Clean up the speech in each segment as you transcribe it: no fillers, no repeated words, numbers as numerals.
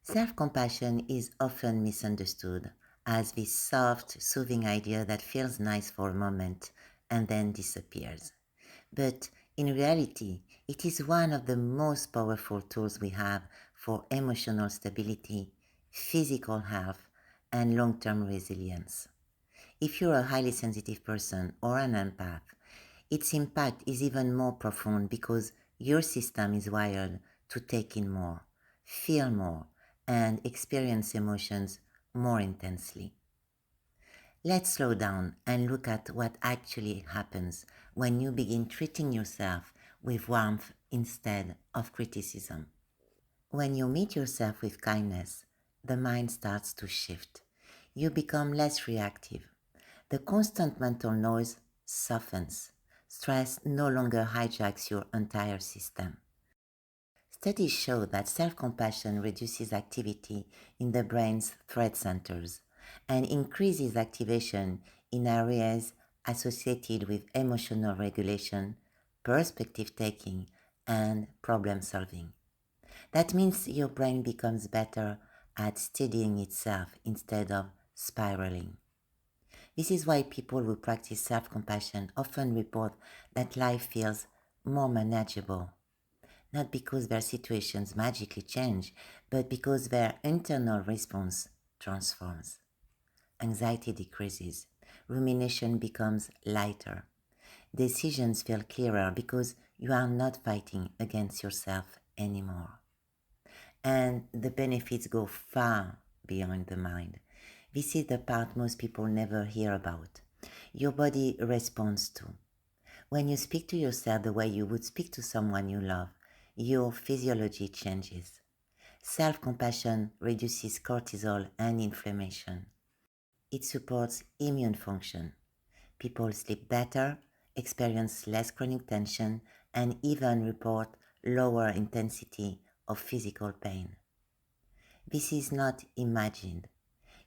Self-compassion is often misunderstood as this soft, soothing idea that feels nice for a moment and then disappears. But in reality, it is one of the most powerful tools we have for emotional stability, physical health, and long term resilience. If you're a highly sensitive person or an empath, its impact is even more profound because your system is wired to take in more, feel more, and experience emotions more intensely. Let's slow down and look at what actually happens when you begin treating yourself with warmth instead of criticism. When you meet yourself with kindness, the mind starts to shift. You become less reactive. The constant mental noise softens. Stress no longer hijacks your entire system. Studies show that self-compassion reduces activity in the brain's threat centers and increases activation in areas associated with emotional regulation, perspective taking, and problem solving. That means your brain becomes better at steadying itself instead of spiraling. This is why people who practice self-compassion often report that life feels more manageable, not because their situations magically change, but because their internal response transforms. Anxiety decreases, rumination becomes lighter, decisions feel clearer because you are not fighting against yourself anymore. And the benefits go far beyond the mind. This is the part most people never hear about. Your body responds to. When you speak to yourself the way you would speak to someone you love, your physiology changes. Self-compassion reduces cortisol and inflammation. It supports immune function. People sleep better, experience less chronic tension, and even report lower intensity of physical pain. This is not imagined.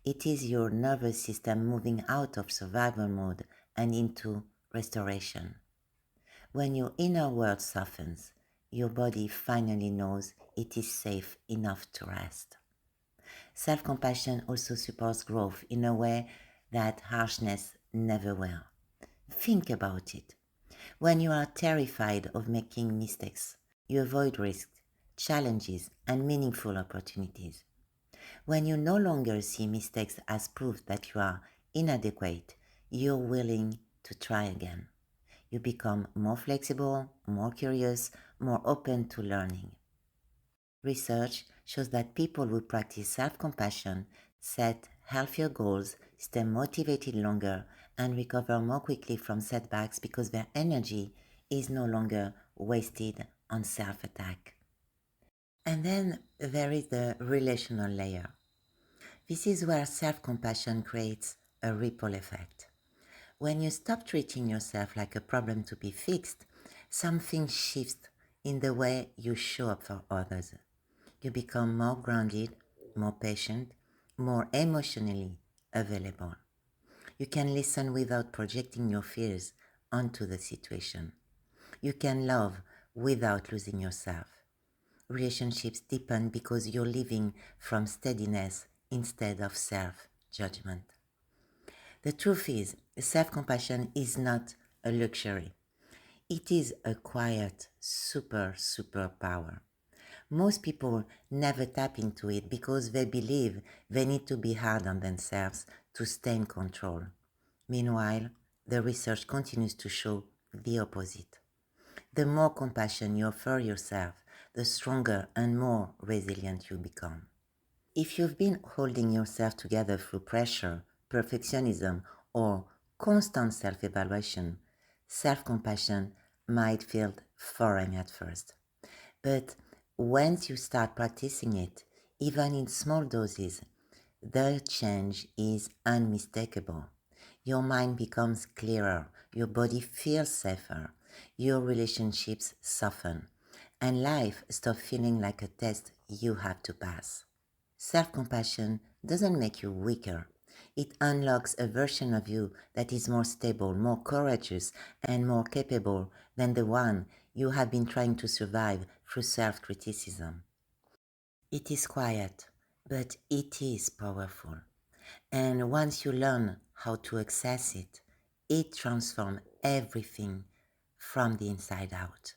It is your nervous system moving out of survival mode and into restoration. When your inner world softens, your body finally knows it is safe enough to rest. Self-compassion also supports growth in a way that harshness never will. Think about it. When you are terrified of making mistakes, you avoid risks, challenges, and meaningful opportunities. When you no longer see mistakes as proof that you are inadequate, you're willing to try again. You become more flexible, more curious, more open to learning. Research shows that people who practice self-compassion set healthier goals, stay motivated longer, and recover more quickly from setbacks because their energy is no longer wasted on self-attack. And then there is the relational layer. This is where self-compassion creates a ripple effect. When you stop treating yourself like a problem to be fixed, something shifts in the way you show up for others. You become more grounded, more patient, more emotionally available. You can listen without projecting your fears onto the situation. You can love without losing yourself. Relationships deepen because you're living from steadiness instead of self-judgment. The truth is, self-compassion is not a luxury. It is a quiet, superpower. Most people never tap into it because they believe they need to be hard on themselves to stay in control. Meanwhile, the research continues to show the opposite. The more compassion you offer yourself, the stronger and more resilient you become. If you've been holding yourself together through pressure, perfectionism, or constant self-evaluation, self-compassion might feel foreign at first. But once you start practicing it, even in small doses, the change is unmistakable. Your mind becomes clearer, your body feels safer, your relationships soften, and life stops feeling like a test you have to pass. Self-compassion doesn't make you weaker. It unlocks a version of you that is more stable, more courageous, and more capable than the one you have been trying to survive through self-criticism. It is quiet, but it is powerful. And once you learn how to access it, it transforms everything from the inside out.